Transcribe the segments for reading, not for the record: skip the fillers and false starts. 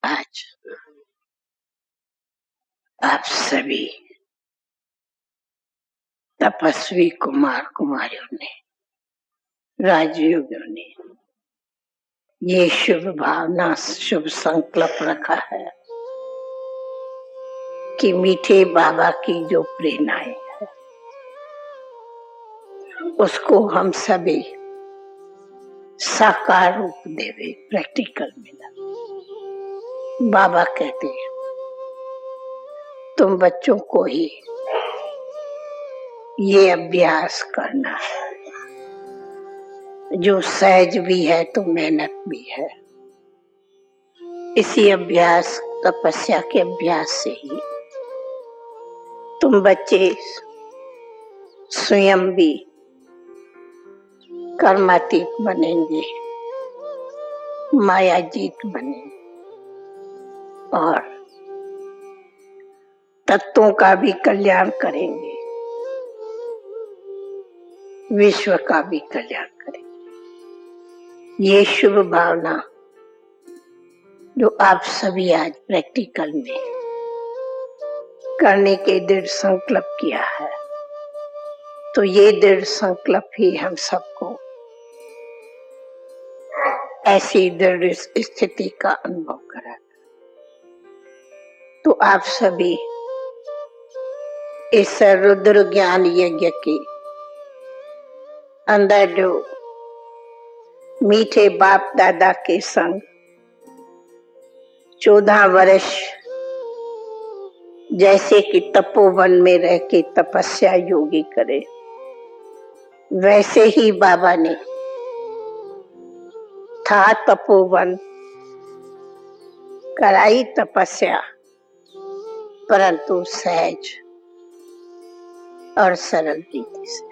आज आप सभी तपस्वी कुमार कुमारियों ने, राजयोगियों ने ये शुभ भावना, शुभ संकल्प रखा है कि मीठे बाबा की जो प्रेरणाएं है उसको हम सभी साकार रूप देवे, प्रैक्टिकल मिला। बाबा कहते हैं तुम बच्चों को ही ये अभ्यास करना है, जो सहज भी है तो मेहनत भी है। इसी अभ्यास, तपस्या के अभ्यास से ही तुम बच्चे स्वयं भी कर्मातीत बनेंगे, मायाजीत बनेंगे और तत्वों का भी कल्याण करेंगे, विश्व का भी कल्याण करेंगे। ये शुभ भावना जो आप सभी आज प्रैक्टिकल में करने के दृढ़ संकल्प किया है, तो ये दृढ़ संकल्प ही हम सबको ऐसी दृढ़ स्थिति का अनुभव करा। तो आप सभी इस रुद्र ज्ञान यज्ञ के अंदर जो मीठे बाप दादा के संग 14 वर्ष जैसे कि तपोवन में रह के तपस्या योगी करे, वैसे ही बाबा ने था तपोवन, कराई तपस्या, परंतु सहज और सरल रीति से,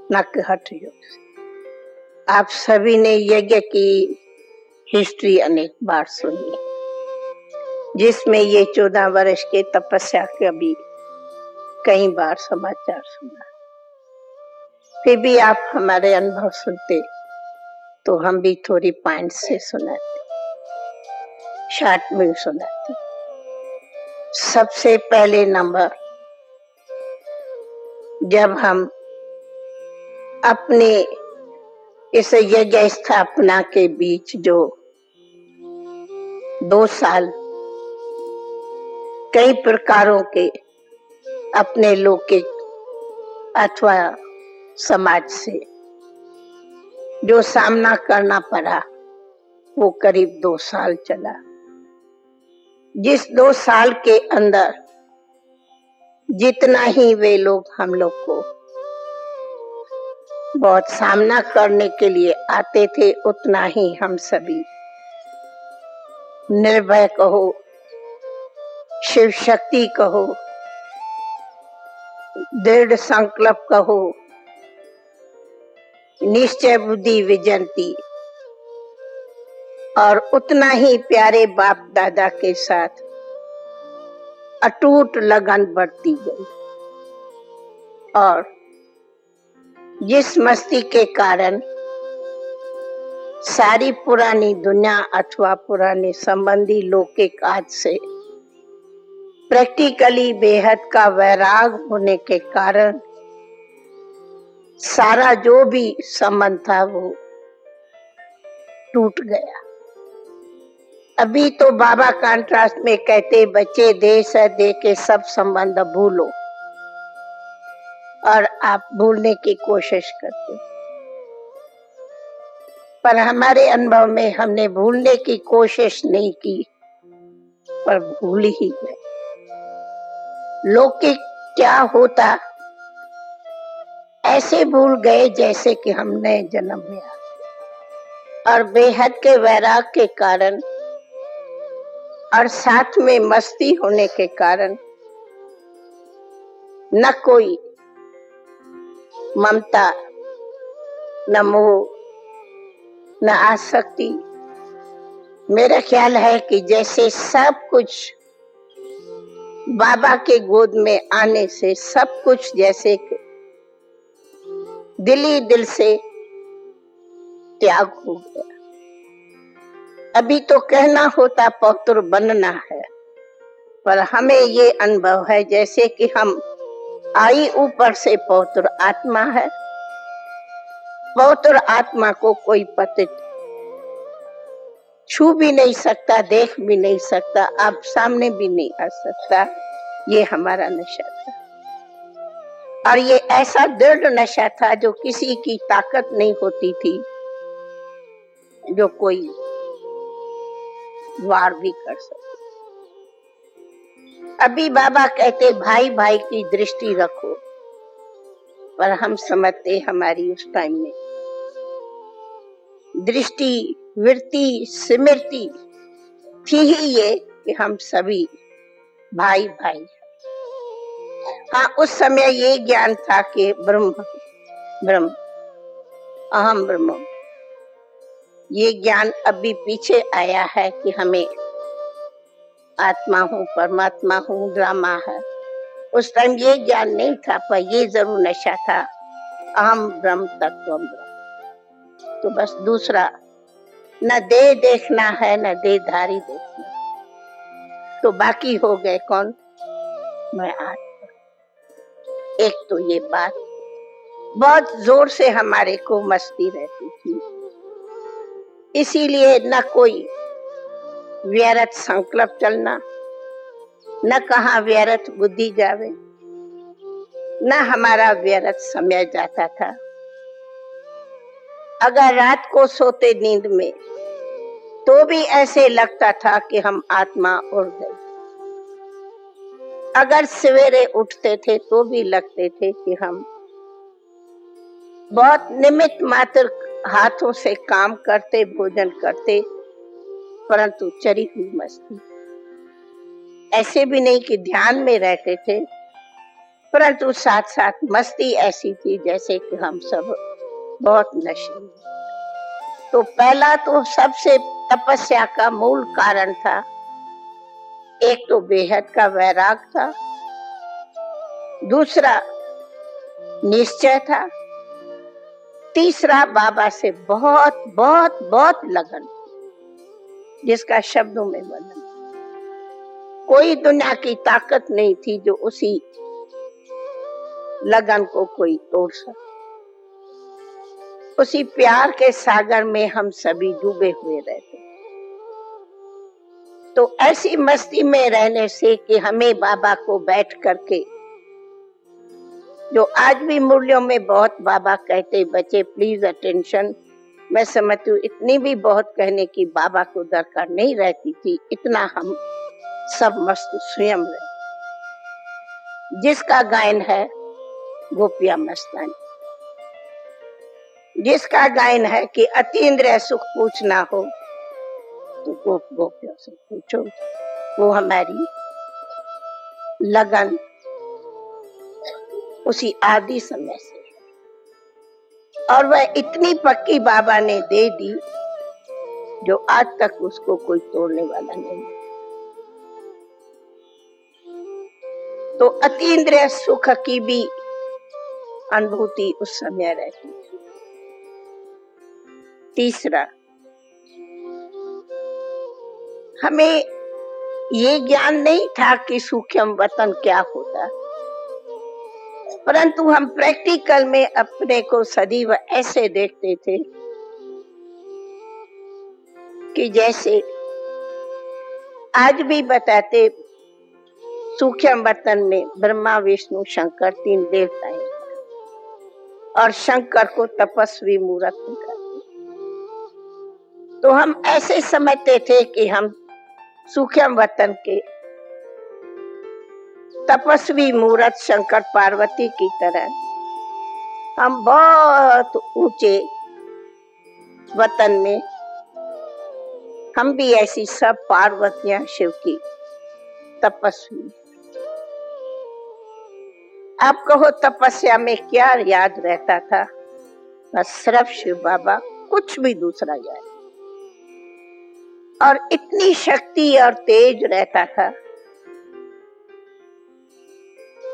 न कि हठ योग से। आप सभी ने यज्ञ की हिस्ट्री अनेक बार सुनी, जिसमें ये 14 वर्ष के तपस्या के भी कई बार समाचार सुना। फिर भी आप हमारे अनुभव सुनते तो हम भी थोड़ी पॉइंट से सुनाते, शॉर्ट में सुनाते। सबसे पहले नंबर, जब हम अपने इस यज्ञ स्थापना के बीच जो 2 साल कई प्रकारों के अपने लौकिक अथवा समाज से जो सामना करना पड़ा, वो करीब 2 साल चला। जिस 2 साल के अंदर जितना ही वे लोग हम लोग को बहुत सामना करने के लिए आते थे, उतना ही हम सभी निर्भय कहो, शिव शक्ति कहो, दृढ़ संकल्प कहो, निश्चय बुद्धि विजंती, और उतना ही प्यारे बाप दादा के साथ अटूट लगन बढ़ती गई। और जिस मस्ती के कारण सारी पुरानी दुनिया अथवा पुराने संबंधी लौकिक आज से प्रैक्टिकली बेहद का वैराग होने के कारण सारा जो भी संबंध था वो टूट गया। अभी तो बाबा कॉन्ट्रास्ट में कहते, बच्चे देश है, दे के सब संबंध भूलो, और आप भूलने की कोशिश करते। पर हमारे अनुभव में हमने भूलने की कोशिश नहीं की, पर भूल ही गए। लौकिक क्या होता ऐसे भूल गए जैसे कि हम नए जन्म में आ गए। और बेहद के वैराग के कारण और साथ में मस्ती होने के कारण न कोई ममता, न मोह, न आसक्ति। मेरा ख्याल है कि जैसे सब कुछ बाबा के गोद में आने से सब कुछ जैसे दिली दिल से त्याग हो गया। अभी तो कहना होता पवित्र बनना है, पर हमें ये अनुभव है जैसे कि हम आई ऊपर से पवित्र आत्मा है। पवित्र आत्मा को कोई पतित छू भी नहीं सकता, देख भी नहीं सकता, आप सामने भी नहीं आ सकता। ये हमारा नशा था, और ये ऐसा दृढ़ नशा था जो किसी की ताकत नहीं होती थी जो कोई वार भी कर सके। अभी बाबा कहते भाई भाई की दृष्टि रखो, पर हम समझते हमारी उस टाइम में दृष्टि, वृत्ति, स्मृति थी ही ये कि हम सभी भाई भाई। हाँ, उस समय ये ज्ञान था कि ब्रह्म ब्रह्म, अहम ब्रह्म। ये ज्ञान अभी पीछे आया है कि हमें आत्मा हूँ, परमात्मा हूँ, ड्रामा है। उस टाइम ये ज्ञान नहीं था, पर ये जरूर नशा था, अहम ब्रह्म तत्वम ब्रह्म। तो बस दूसरा न देह देखना है, न देहधारी देखना। तो बाकी हो गए कौन? मैं आत्मा। एक तो ये बात बहुत जोर से हमारे को मस्ती रहती थी, इसीलिए न कोई व्यर्थ संकल्प चलना, न कहा व्यर्थ बुद्धि जावे, न हमारा व्यर्थ समय जाता था। अगर रात को सोते नींद में तो भी ऐसे लगता था कि हम आत्मा उड़ गई। अगर सवेरे उठते थे तो भी लगते थे कि हम बहुत निमित्त मात्र हाथों से काम करते, भोजन करते, परंतु चरी हुई मस्ती। ऐसे भी नहीं कि ध्यान में रहते थे, परंतु साथ साथ मस्ती ऐसी थी जैसे कि हम सब बहुत नशे में। तो पहला तो सबसे तपस्या का मूल कारण था, एक तो बेहद का वैराग था, दूसरा निश्चय था, तीसरा बाबा से बहुत बहुत बहुत लगन, जिसका शब्दों में वर्णन। कोई दुनिया की ताकत नहीं थी जो उसी लगन को कोई तोड़ सके। उसी प्यार के सागर में हम सभी डूबे हुए रहते। तो ऐसी मस्ती में रहने से कि हमें बाबा को बैठ करके, जो आज भी मूल्यों में बहुत बाबा कहते, बच्चे प्लीज अटेंशन, मैं समझती हूँ इतनी भी बहुत कहने की बाबा को दरकार नहीं रहती थी, इतना हम सब मस्त स्वयं रहे। जिसका गायन है गोपिया मस्तानी, जिसका गायन है कि अतीन्द्रिय सुख पूछना हो तो गोपियों से पूछो। वो हमारी लगन उसी आदि समय से, और वह इतनी पक्की बाबा ने दे दी जो आज तक उसको कोई तोड़ने वाला नहीं। तो अतीन्द्रिय सुख की भी अनुभूति उस समय रहती थी। तीसरा, हमें ये ज्ञान नहीं था कि सूक्ष्म वतन क्या होता, परंतु हम प्रैक्टिकल में अपने को सदैव ऐसे देखते थे कि जैसे आज भी बताते, सूक्ष्म वतन में ब्रह्मा, विष्णु, शंकर तीन देवता हैं, और शंकर को तपस्वी मूर्त कहते। तो हम ऐसे समझते थे कि हम सूक्ष्म वतन के तपस्वी मूर्त शंकर पार्वती की तरह हम बहुत ऊंचे वतन में, हम भी ऐसी सब पार्वतियां शिव की तपस्वी। आप कहो तपस्या में क्या याद रहता था? बस सिर्फ शिव बाबा, कुछ भी दूसरा याद। और इतनी शक्ति और तेज रहता था,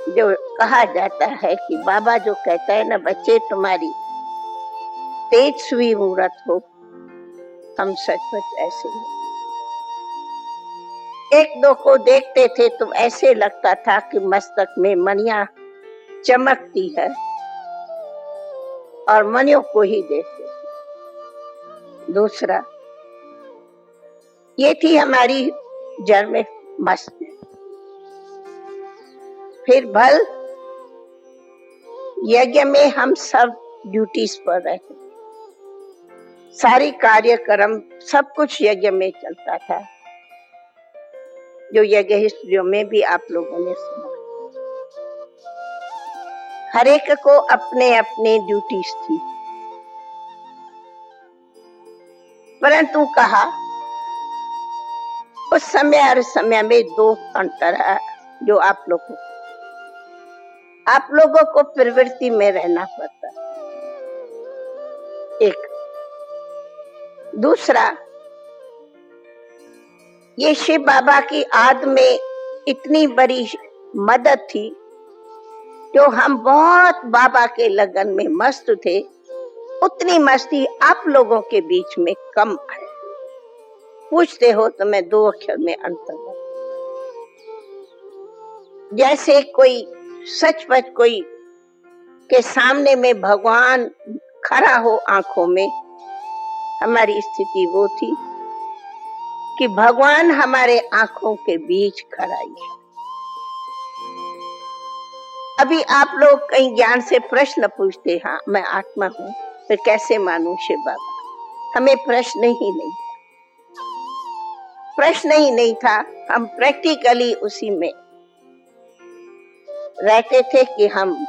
जो कहा जाता है कि बाबा जो कहता है ना, बच्चे तुम्हारी तेजस्वी मूर्त हो, हम सचमुच ऐसे ही। एक दो को देखते थे तो ऐसे लगता था कि मस्तक में मणियां चमकती है और मणियों को ही देखते थे। दूसरा, ये थी हमारी जड़ में मस्त। फिर भल यज्ञ में हम सब ड्यूटीज पर रहते, सारी कार्यक्रम सब कुछ यज्ञ में चलता था, जो यज्ञ हिस्ट्रियों में भी आप लोगों ने सुना। हर एक को अपने अपने ड्यूटीज थी, परंतु कहा उस समय और समय में दो अंतर है जो आप लोगों को प्रवृत्ति में रहना पड़ता। एक दूसरा, ये शिव बाबा की आद में इतनी बड़ी मदद थी, जो हम बहुत बाबा के लगन में मस्त थे, उतनी मस्ती आप लोगों के बीच में कम है। पूछते हो तो मैं दो अक्षर में अंतर है। जैसे कोई सचमुच कोई के सामने में भगवान खड़ा हो आंखों में, हमारी स्थिति वो थी कि भगवान हमारे आंखों के बीच खड़ा है। अभी आप लोग कई ज्ञान से प्रश्न पूछते, हाँ मैं आत्मा हूं, फिर कैसे मानूं शिव बाबा? हमें प्रश्न ही नहीं था। हम प्रैक्टिकली उसी में रहते थे कि हम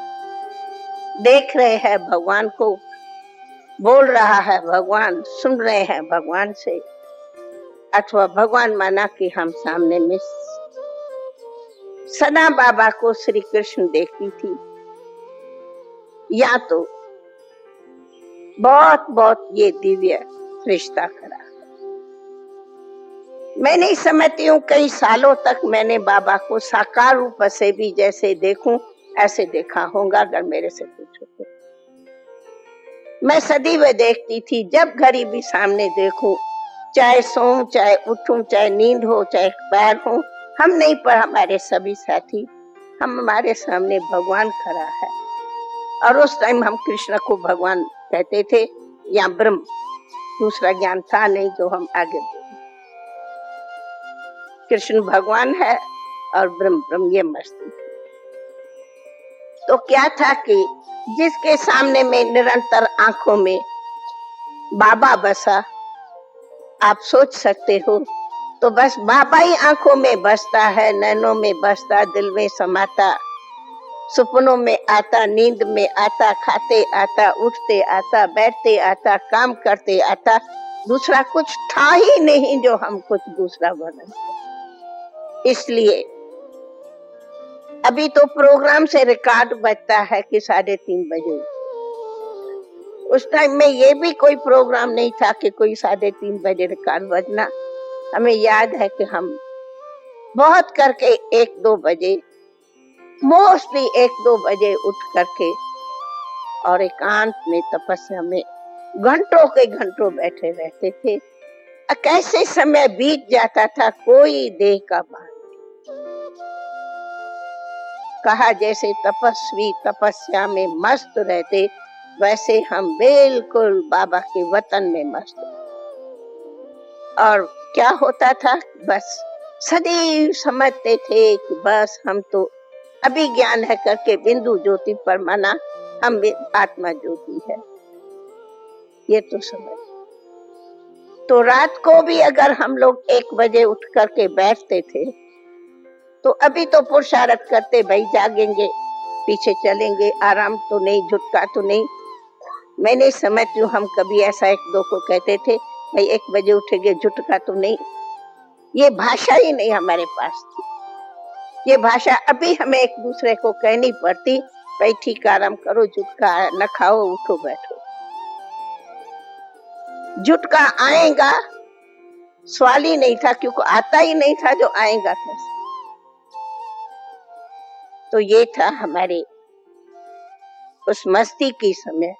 देख रहे हैं भगवान को, बोल रहा है भगवान, सुन रहे हैं भगवान से, अथवा भगवान माना कि हम सामने में सदा बाबा को श्री कृष्ण देखती थी, या तो बहुत ये दिव्य रिश्ता करा। मैं नहीं समझती हूँ, कई सालों तक मैंने बाबा को साकार रूप से भी जैसे देखूं ऐसे देखा होगा, अगर मेरे से पूछो तो। मैं सदैव देखती थी, जब घड़ी भी सामने देखूं, चाहे सोऊं, चाहे उठूं, चाहे नींद हो, चाहे पैर हो, हम नहीं पर हमारे सभी साथी, हमारे सामने भगवान खड़ा है। और उस टाइम हम कृष्ण को भगवान कहते थे या ब्रह्म, दूसरा ज्ञान था नहीं जो हम आगे बोले। कृष्ण भगवान है और ब्रह्म ये मस्ती। तो क्या था कि जिसके सामने में निरंतर आंखों में बाबा बसा, आप सोच सकते हो, तो बस बाबा ही आंखों में बसता है, नैनों में बसता, दिल में समाता, सपनों में आता, नींद में आता, खाते आता, उठते आता, बैठते आता, काम करते आता। दूसरा कुछ था ही नहीं जो हम कुछ दूसरा बने। इसलिए अभी तो प्रोग्राम से रिकॉर्ड बजता है कि 3:30 बजे। उस टाइम में ये भी कोई प्रोग्राम नहीं था कि कोई 3:30 बजे रिकॉर्ड बजना। हमें याद है कि हम बहुत करके 1-2 बजे, मोस्टली 1-2 बजे उठ करके और एकांत में तपस्या में घंटों के घंटों बैठे रहते थे। कैसे समय बीत जाता था, कोई देह का भान। कहा जैसे तपस्वी तपस्या में मस्त रहते, वैसे हम बिल्कुल बाबा के वतन में मस्त। और क्या होता था, बस सदैव समझते थे कि बस हम तो अभी ज्ञान है करके बिंदु ज्योति पर माना हम आत्मा ज्योति है, ये तो समझ। तो रात को भी अगर हम लोग 1 बजे उठ करके बैठते थे, तो अभी तो पुरुषार्थ करते, भाई जागेंगे पीछे चलेंगे, आराम तो नहीं, झुटका तो नहीं। मैं नहीं समझती हूँ, हम कभी ऐसा एक दो को कहते थे भाई 1 बजे उठेंगे, झुटका तो नहीं। ये भाषा ही नहीं हमारे पास थी। ये भाषा अभी हमें एक दूसरे को कहनी पड़ती, भाई ठीक आराम करो, झुटका न खाओ, उठो बैठो। झुटका आएगा सवाल ही नहीं था, क्योंकि आता ही नहीं था, जो आएगा कैसे। तो ये था हमारे उस मस्ती की समय।